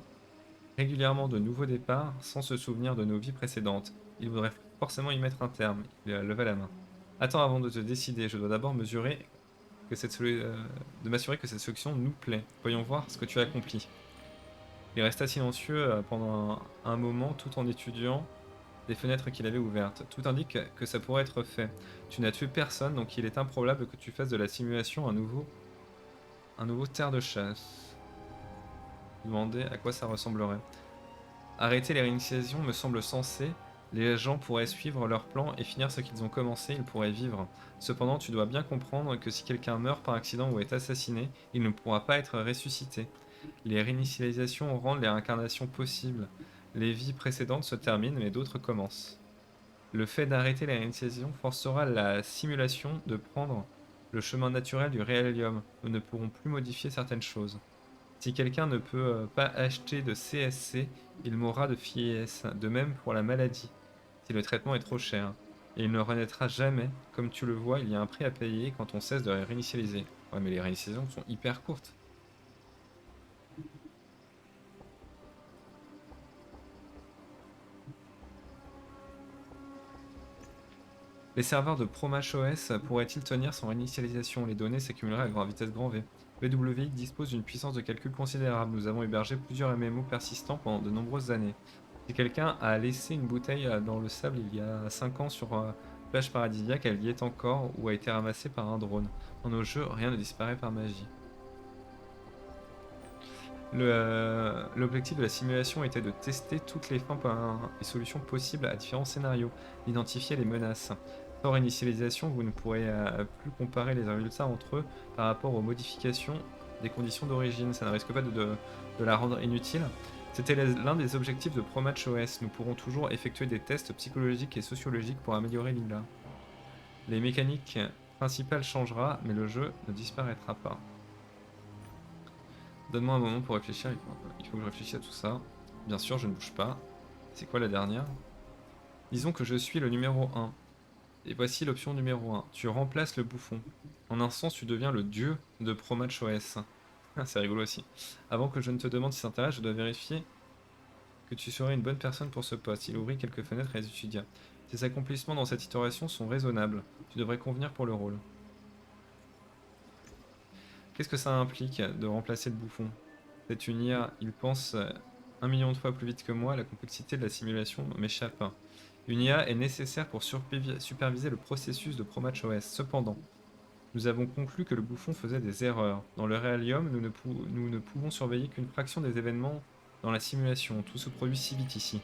régulièrement de nouveaux départs sans se souvenir de nos vies précédentes. Il voudrait forcément y mettre un terme. Il leva la main. Attends avant de te décider, je dois d'abord de m'assurer que cette solution nous plaît. Voyons voir ce que tu as accompli. Il resta silencieux pendant un moment tout en étudiant des fenêtres qu'il avait ouvertes. Tout indique que ça pourrait être fait. Tu n'as tué personne, donc il est improbable que tu fasses de la simulation un nouveau terre de chasse. Demander à quoi ça ressemblerait. Arrêter les réinitialisations me semble sensé. Les gens pourraient suivre leur plan et finir ce qu'ils ont commencé, ils pourraient vivre. Cependant, tu dois bien comprendre que si quelqu'un meurt par accident ou est assassiné, il ne pourra pas être ressuscité. Les réinitialisations rendent les réincarnations possibles. Les vies précédentes se terminent, mais d'autres commencent. Le fait d'arrêter la réinitialisation forcera la simulation de prendre le chemin naturel du réalium. Nous ne pourrons plus modifier certaines choses. Si quelqu'un ne peut pas acheter de CSC, il mourra de vieillesse. De même pour la maladie, si le traitement est trop cher. et il ne renaîtra jamais. Comme tu le vois, il y a un prix à payer quand on cesse de les réinitialiser. Ouais, mais les réinitialisations sont hyper courtes. Les serveurs de ProMatchOS pourraient-ils tenir sans réinitialisation? Les données s'accumuleraient à grande vitesse grand V. VWX dispose d'une puissance de calcul considérable. Nous avons hébergé plusieurs MMO persistants pendant de nombreuses années. Si quelqu'un a laissé une bouteille dans le sable il y a 5 ans sur plage paradisiaque, elle y est encore ou a été ramassée par un drone. Dans nos jeux, rien ne disparaît par magie. L'objectif de la simulation était de tester toutes les fins et solutions possibles à différents scénarios, d'identifier les menaces. Sans réinitialisation, vous ne pourrez plus comparer les résultats entre eux par rapport aux modifications des conditions d'origine. Ça ne risque pas de la rendre inutile. C'était l'un des objectifs de ProMatchOS. Nous pourrons toujours effectuer des tests psychologiques et sociologiques pour améliorer l'IA. Les mécaniques principales changera, mais le jeu ne disparaîtra pas. Donne-moi un moment pour réfléchir. Il faut que je réfléchisse à tout ça. Bien sûr, je ne bouge pas. C'est quoi la dernière? Disons que je suis le numéro 1. Et voici l'option numéro 1. Tu remplaces le bouffon. En un sens, tu deviens le dieu de ProMatchOS. C'est rigolo aussi. Avant que je ne te demande si ça t'intéresse, je dois vérifier que tu serais une bonne personne pour ce poste. Il ouvrit quelques fenêtres et les étudia. Tes accomplissements dans cette itération sont raisonnables. Tu devrais convenir pour le rôle. Qu'est-ce que ça implique de remplacer le bouffon? C'est une IA, il pense 1 million de fois plus vite que moi, la complexité de la simulation m'échappe. Une IA est nécessaire pour superviser le processus de ProMatchOS. Cependant, nous avons conclu que le bouffon faisait des erreurs. Dans le Realium, nous ne pouvons surveiller qu'une fraction des événements dans la simulation. Tout se produit si vite ici.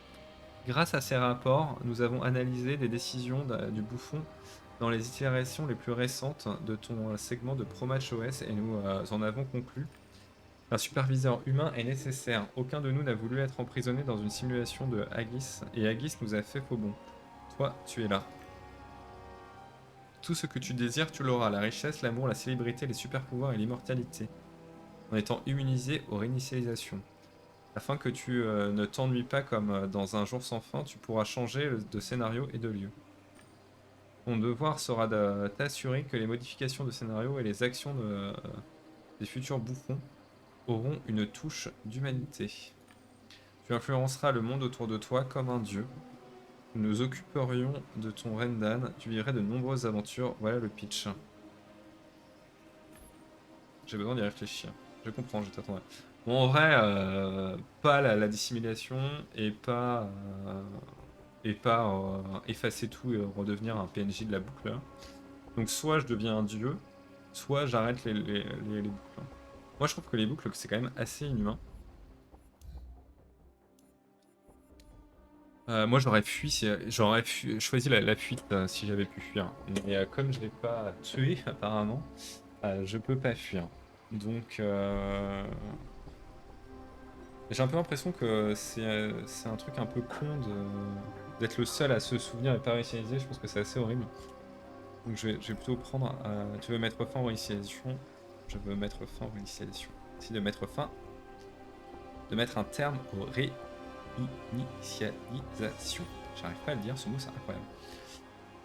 Grâce à ces rapports, nous avons analysé les décisions du bouffon dans les itérations les plus récentes de ton segment de ProMatchOS et nous en avons conclu un superviseur humain est nécessaire. Aucun de nous n'a voulu être emprisonné dans une simulation de Haggis, et Haggis nous a fait faux bon. Toi, tu es là. Tout ce que tu désires, tu l'auras. La richesse, l'amour, la célébrité, les super-pouvoirs et l'immortalité. En étant immunisé aux réinitialisations. Afin que tu ne t'ennuies pas comme dans un jour sans fin, tu pourras changer de scénario et de lieu. Ton devoir sera de t'assurer que les modifications de scénario et les actions des futurs bouffons auront une touche d'humanité. Tu influenceras le monde autour de toi comme un dieu. Nous nous occuperions de ton Rendan. Tu vivrais de nombreuses aventures. Voilà le pitch. J'ai besoin d'y réfléchir. Je comprends, je t'attendrai. Bon, en vrai, pas la dissimulation et pas effacer tout et redevenir un PNJ de la boucle. Donc soit je deviens un dieu, soit j'arrête les boucles. Moi je trouve que les boucles c'est quand même assez inhumain. Moi j'aurais choisi la fuite si j'avais pu fuir. Mais comme je l'ai pas tué apparemment, je peux pas fuir. Donc j'ai un peu l'impression que c'est un truc un peu con d'être le seul à se souvenir et pas réinitialiser. Je pense que c'est assez horrible. Donc je vais plutôt prendre. Tu veux mettre fin aux réinitialisations? Je veux mettre fin aux réinitialisations. Si de mettre fin, de mettre un terme aux réinitialisations. J'arrive pas à le dire, ce mot c'est incroyable.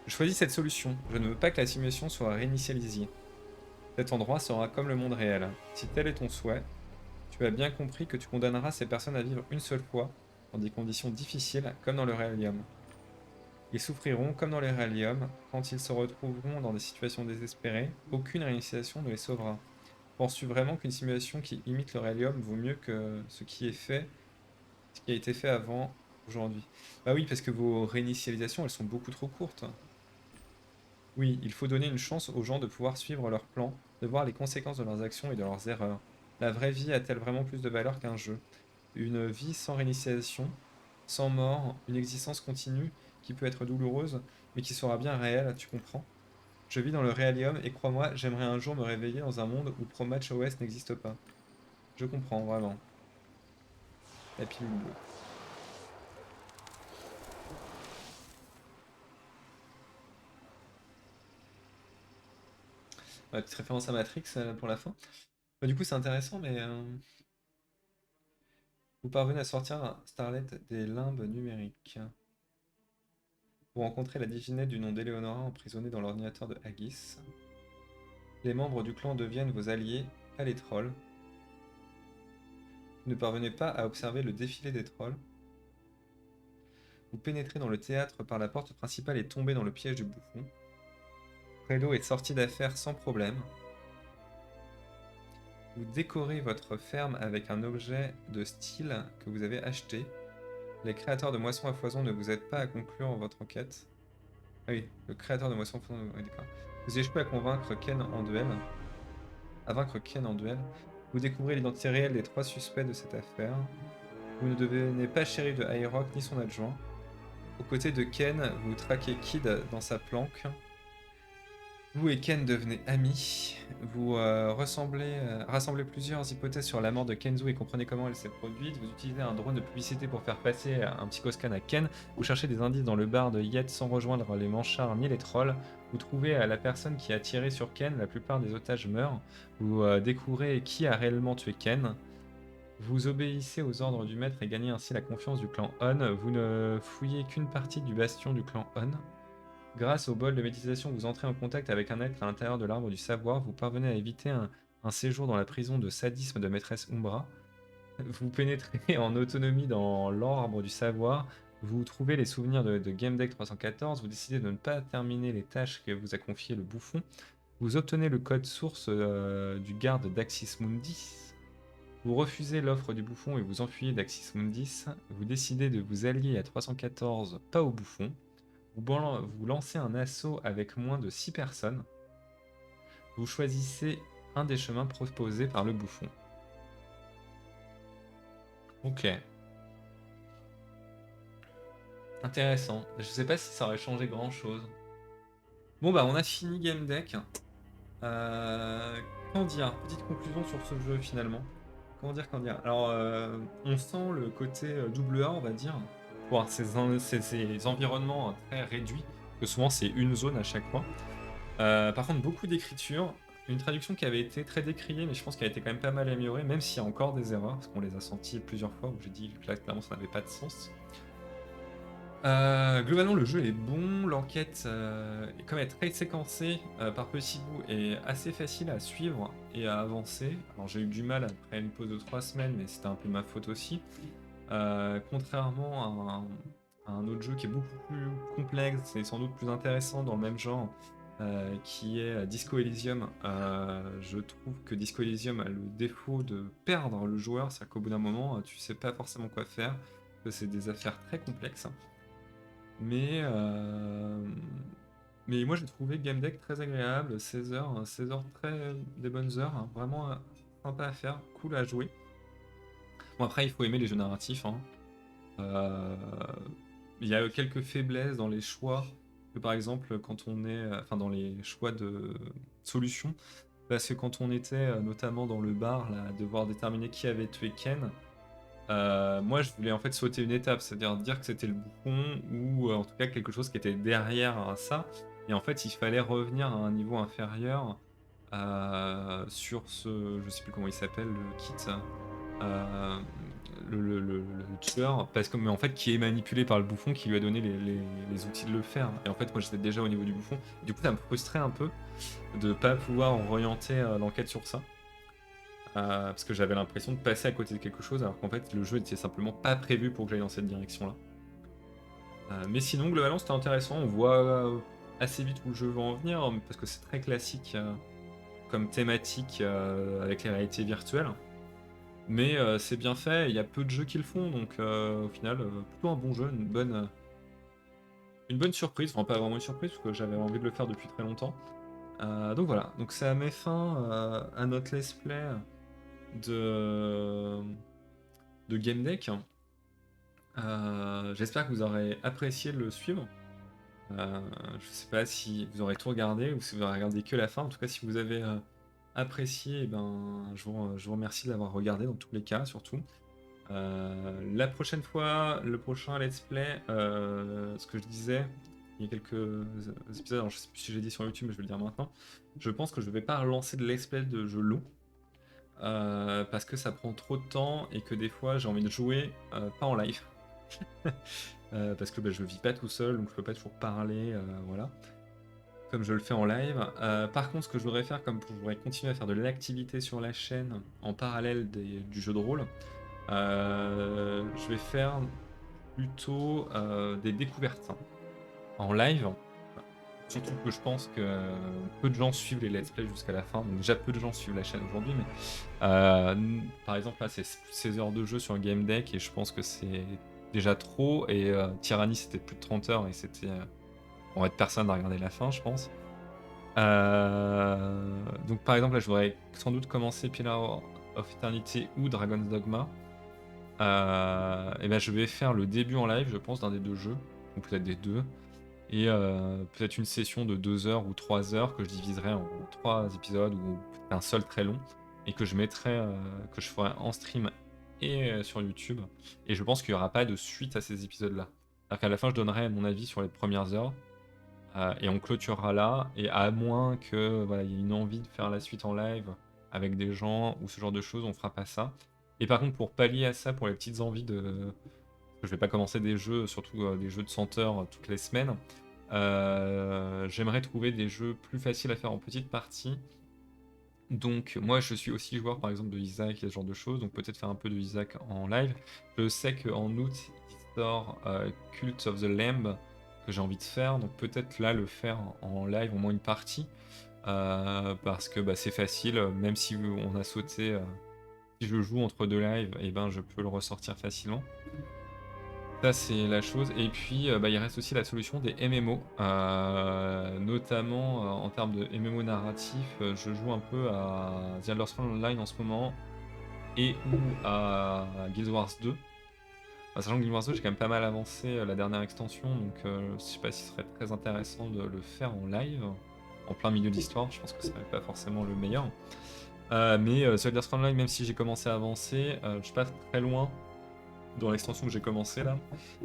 Je choisis cette solution. Je ne veux pas que la simulation soit réinitialisée. Cet endroit sera comme le monde réel. Si tel est ton souhait, tu as bien compris que tu condamneras ces personnes à vivre une seule fois, dans des conditions difficiles, comme dans le Realium. Ils souffriront comme dans les Realium, quand ils se retrouveront dans des situations désespérées, aucune réinitialisation ne les sauvera. Penses-tu vraiment qu'une simulation qui imite le Realium vaut mieux que ce qui a été fait avant aujourd'hui? Bah oui, parce que vos réinitialisations, elles sont beaucoup trop courtes. Oui, il faut donner une chance aux gens de pouvoir suivre leur plan, de voir les conséquences de leurs actions et de leurs erreurs. La vraie vie a-t-elle vraiment plus de valeur qu'un jeu? Une vie sans réinitialisation, sans mort, une existence continue qui peut être douloureuse, mais qui sera bien réelle, tu comprends? Je vis dans le Realium et crois-moi, j'aimerais un jour me réveiller dans un monde où ProMatch OS n'existe pas. Je comprends, vraiment. La pilule bleue. Ouais, petite référence à Matrix pour la fin. Bah, du coup, c'est intéressant, mais vous parvenez à sortir Starlet des limbes numériques. Vous rencontrez la divinette du nom d'Eleonora emprisonnée dans l'ordinateur de Haggis. Les membres du clan deviennent vos alliés, pas les trolls. Vous ne parvenez pas à observer le défilé des trolls. Vous pénétrez dans le théâtre par la porte principale et tombez dans le piège du bouffon. Fredo est sorti d'affaire sans problème. Vous décorez votre ferme avec un objet de style que vous avez acheté. Les créateurs de moissons à foison ne vous aident pas à conclure votre enquête. Ah oui, le créateur de moissons à foison... Oui, d'accord. Vous échouez à convaincre Ken en duel. À vaincre Ken en duel. Vous découvrez l'identité réelle des 3 suspects de cette affaire. Vous ne devenez pas shérif de High Rock ni son adjoint. Aux côtés de Ken, vous traquez Kid dans sa planque. Vous et Ken devenez amis. Vous rassemblez plusieurs hypothèses sur la mort de Kenzo et comprenez comment elle s'est produite. Vous utilisez un drone de publicité pour faire passer un psychoscan à Ken. Vous cherchez des indices dans le bar de Yet sans rejoindre les manchards ni les trolls. Vous trouvez la personne qui a tiré sur Ken. La plupart des otages meurent. Vous découvrez qui a réellement tué Ken. Vous obéissez aux ordres du maître et gagnez ainsi la confiance du clan On. Vous ne fouillez qu'une partie du bastion du clan On. Grâce au bol de méditation, vous entrez en contact avec un être à l'intérieur de l'arbre du savoir. Vous parvenez à éviter un séjour dans la prison de sadisme de maîtresse Umbra. Vous pénétrez en autonomie dans l'arbre du savoir. Vous trouvez les souvenirs de Game Deck 314. Vous décidez de ne pas terminer les tâches que vous a confiées le bouffon. Vous obtenez le code source du garde d'Axis Mundis. Vous refusez l'offre du bouffon et vous enfuyez d'Axis Mundis. Vous décidez de vous allier à 314, pas au bouffon. Vous lancez un assaut avec moins de 6 personnes. Vous choisissez un des chemins proposés par le bouffon. Ok. Intéressant. Je sais pas si ça aurait changé grand chose. Bon bah on a fini Game Deck. Qu'en dire? Petite conclusion sur ce jeu finalement. Comment dire, qu'en dire? Alors on sent le côté double A on va dire. Pour avoir ces environnements très réduits. Que souvent c'est une zone à chaque fois. Par contre, beaucoup d'écriture, une traduction qui avait été très décriée, mais je pense qu'elle a été quand même pas mal améliorée, même s'il y a encore des erreurs, parce qu'on les a senties plusieurs fois, où j'ai dit que là, clairement, ça n'avait pas de sens. Globalement, le jeu est bon, l'enquête, comme elle est très séquencée par petits bouts, est assez facile à suivre et à avancer. Alors j'ai eu du mal après une pause de 3 semaines, mais c'était un peu ma faute aussi. Contrairement à un autre jeu qui est beaucoup plus complexe et sans doute plus intéressant dans le même genre, qui est Disco Elysium. Je trouve que Disco Elysium a le défaut de perdre le joueur, c'est-à-dire qu'au bout d'un moment, tu sais pas forcément quoi faire, que c'est des affaires très complexes. Mais moi j'ai trouvé Game Deck très agréable, 16 heures, 16 heures des bonnes heures, hein, vraiment sympa à faire, cool à jouer. Bon après il faut aimer les jeux narratifs, hein. Il y a quelques faiblesses dans les choix, que par exemple quand on est, enfin dans les choix de solutions, parce que quand on était notamment dans le bar là, à devoir déterminer qui avait tué Ken, moi je voulais en fait sauter une étape, c'est-à-dire dire que c'était le bouffon ou en tout cas quelque chose qui était derrière ça, et en fait il fallait revenir à un niveau inférieur sur ce, je sais plus comment il s'appelle, le kit. Euh, le tueur, parce que, mais en fait, qui est manipulé par le bouffon qui lui a donné les outils de le faire. Et en fait, moi j'étais déjà au niveau du bouffon. Du coup, ça me frustrait un peu de pas pouvoir orienter l'enquête sur ça. Parce que j'avais l'impression de passer à côté de quelque chose, alors qu'en fait, le jeu était simplement pas prévu pour que j'aille dans cette direction-là. Mais sinon, globalement, c'était intéressant. On voit assez vite où le jeu va en venir, parce que c'est très classique comme thématique avec les réalités virtuelles. Mais c'est bien fait, il y a peu de jeux qui le font, donc au final, plutôt un bon jeu, une bonne surprise, enfin pas vraiment une surprise, parce que j'avais envie de le faire depuis très longtemps. Donc voilà, donc ça met fin à notre let's play de, de Game Deck. J'espère que vous aurez apprécié de le suivre. Je sais pas si vous aurez tout regardé ou si vous aurez regardé que la fin. En tout cas, si vous avez apprécié, eh ben, je vous remercie de l'avoir regardé dans tous les cas, surtout. La prochaine fois, le prochain let's play, ce que je disais, il y a quelques épisodes, alors je sais plus si j'ai dit sur YouTube, mais je vais le dire maintenant. Je pense que je vais pas relancer de let's play de jeux longs, parce que ça prend trop de temps et que des fois j'ai envie de jouer pas en live. parce que bah, je vis pas tout seul, donc je peux pas toujours parler, voilà, comme je le fais en live. Par contre, ce que je voudrais faire, comme je voudrais continuer à faire de l'activité sur la chaîne en parallèle du jeu de rôle, je vais faire plutôt des découvertes en live. Surtout que je pense que peu de gens suivent les let's play jusqu'à la fin. Donc déjà peu de gens suivent la chaîne aujourd'hui, mais par exemple là c'est 16 heures de jeu sur Game Deck et je pense que c'est déjà trop. Et Tyranny c'était plus de 30 heures et c'était... on va être personne à regarder la fin je pense. Donc par exemple là je voudrais sans doute commencer Pillar of Eternity ou Dragon's Dogma. Et ben je vais faire le début en live je pense d'un des deux jeux, ou peut-être des deux. Et peut-être une session de 2 heures ou 3 heures que je diviserai en 3 épisodes ou peut-être un seul très long et que je mettrai, que je ferai en stream et sur YouTube. Et je pense qu'il n'y aura pas de suite à ces épisodes-là. C'est-à-dire qu'à la fin, je donnerai mon avis sur les premières heures et on clôturera là. Et à moins que voilà, il y ait une envie de faire la suite en live avec des gens ou ce genre de choses, on fera pas ça. Et par contre, pour pallier à ça, pour les petites envies de, je vais pas commencer des jeux, surtout des jeux de 100 heures toutes les semaines. J'aimerais trouver des jeux plus faciles à faire en petite partie. Donc moi je suis aussi joueur par exemple de Isaac et ce genre de choses, donc peut-être faire un peu de Isaac en live. Je sais qu'en août il sort Cult of the Lamb que j'ai envie de faire, donc peut-être là le faire en live au moins une partie. Parce que bah, c'est facile, même si on a sauté, si je joue entre deux lives, et ben je peux le ressortir facilement. Ça, c'est la chose. Et puis, bah, il reste aussi la solution des MMO. Notamment, en termes de MMO narratif, je joue un peu à The Elder Scrolls Online en ce moment et ou à Guild Wars 2. Sachant que Guild Wars 2, j'ai quand même pas mal avancé la dernière extension, donc je sais pas si ce serait très intéressant de le faire en live, en plein milieu de l'histoire. Je pense que ce serait pas forcément le meilleur. Mais The Elder Scrolls Online, même si j'ai commencé à avancer, je suis pas très loin dans l'extension que j'ai commencé là.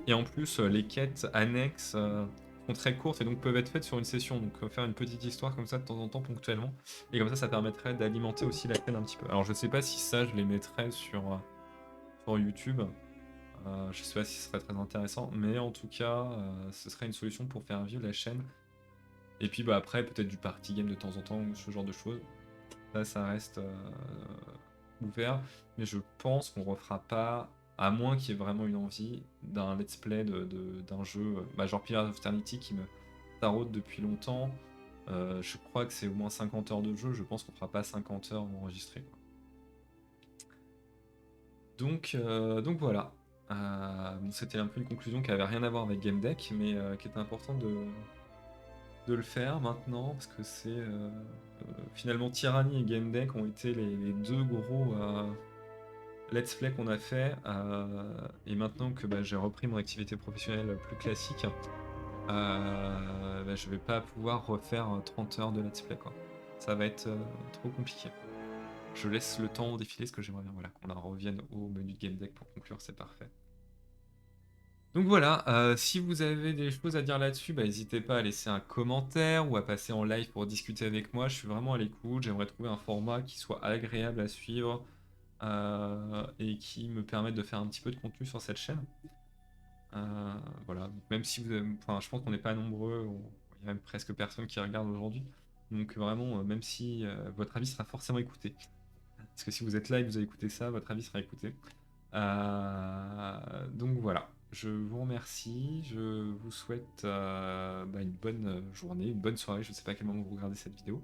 Et en plus, les quêtes annexes sont très courtes et donc peuvent être faites sur une session. Donc faire une petite histoire comme ça de temps en temps ponctuellement. Et comme ça permettrait d'alimenter aussi la chaîne un petit peu. Alors je sais pas si ça, je les mettrais sur YouTube. Je sais pas si ce serait très intéressant. Mais en tout cas, ce serait une solution pour faire vivre la chaîne. Et puis bah, après, peut-être du party game de temps en temps ou ce genre de choses. Ça reste ouvert. Mais je pense qu'on refera pas, à moins qu'il y ait vraiment une envie, d'un let's play d'un jeu, bah, genre Pillars of Eternity qui me taraude depuis longtemps. Je crois que c'est au moins 50 heures de jeu. Je pense qu'on fera pas 50 heures enregistrées, quoi. Donc voilà. Bon, c'était un peu une conclusion qui avait rien à voir avec Game Deck, mais qui était important de le faire maintenant, parce que c'est finalement Tyranny et Game Deck ont été les deux gros let's play qu'on a fait, et maintenant que bah, j'ai repris mon activité professionnelle plus classique, bah, je vais pas pouvoir refaire 30 heures de let's play quoi. Ça va être trop compliqué. Je laisse le temps défiler, ce que j'aimerais bien voilà, qu'on en revienne au menu de Game Deck pour conclure, c'est parfait. Donc voilà, si vous avez des choses à dire là-dessus, bah, n'hésitez pas à laisser un commentaire ou à passer en live pour discuter avec moi. Je suis vraiment à l'écoute. J'aimerais trouver un format qui soit agréable à suivre et qui me permette de faire un petit peu de contenu sur cette chaîne. Voilà, donc même si vous avez... enfin, je pense qu'on n'est pas nombreux, il y a même presque personne qui regarde aujourd'hui. Donc vraiment, même si votre avis sera forcément écouté. Parce que si vous êtes là et que vous avez écouté ça, votre avis sera écouté. Donc voilà, je vous remercie, je vous souhaite bah, une bonne journée, une bonne soirée, je ne sais pas à quel moment vous regardez cette vidéo.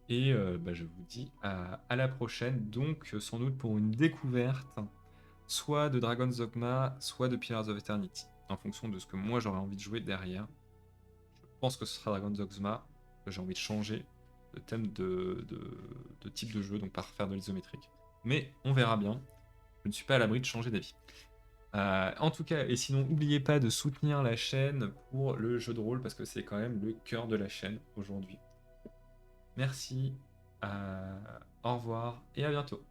Et bah, je vous dis à la prochaine, donc sans doute pour une découverte, soit de Dragon's Dogma, soit de Pillars of Eternity, en fonction de ce que moi j'aurais envie de jouer derrière. Je pense que ce sera Dragon's Dogma, que j'ai envie de changer de thème de type de jeu, donc pas refaire de l'isométrique. Mais on verra bien, je ne suis pas à l'abri de changer d'avis. En tout cas, et sinon, n'oubliez pas de soutenir la chaîne pour le jeu de rôle, parce que c'est quand même le cœur de la chaîne aujourd'hui. Merci, au revoir et à bientôt.